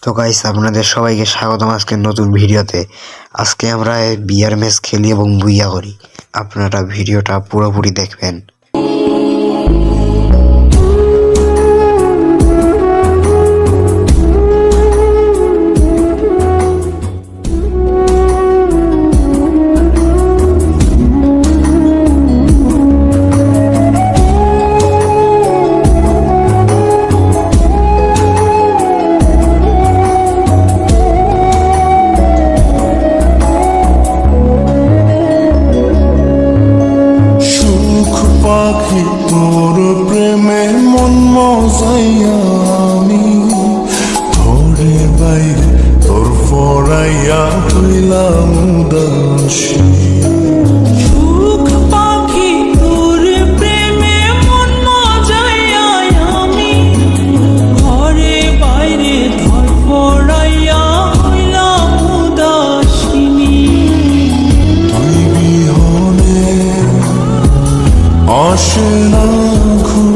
তো গাইস, আপনাদের সবাইকে স্বাগতম আজকের নতুন ভিডিওতে। আজকে আমরা বিয়ার ম্যাচ খেলি এবং বুইয়া করি। আপনারা ভিডিওটা পুরোপুরি দেখবেন। পাখি তোর প্রেমে মন মজাইয়া আমি ঘরে বাইরে তোর ফরাইয়া হইলাম উদাসী। আসে না ঘুম